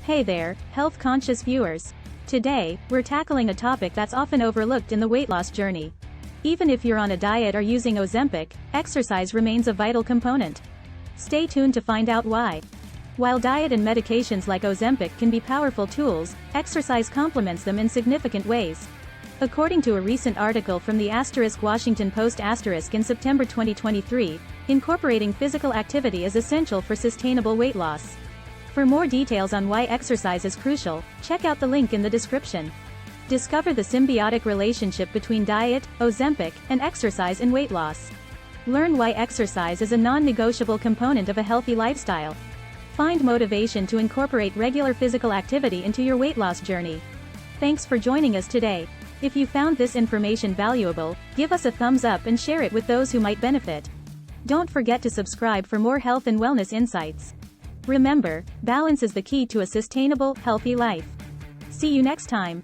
Hey there, health-conscious viewers. Today, we're tackling a topic that's often overlooked in the weight loss journey. Even if you're on a diet or using Ozempic, exercise remains a vital component. Stay tuned to find out why. While diet and medications like Ozempic can be powerful tools, exercise complements them in significant ways. According to a recent article from the Washington Post in September 2023, incorporating physical activity is essential for sustainable weight loss. For more details on why exercise is crucial, check out the link in the description. Discover the symbiotic relationship between diet, Ozempic, and exercise in weight loss. Learn why exercise is a non-negotiable component of a healthy lifestyle. Find motivation to incorporate regular physical activity into your weight loss journey. Thanks for joining us today. If you found this information valuable, give us a thumbs up and share it with those who might benefit. Don't forget to subscribe for more health and wellness insights. Remember, balance is the key to a sustainable, healthy life. See you next time.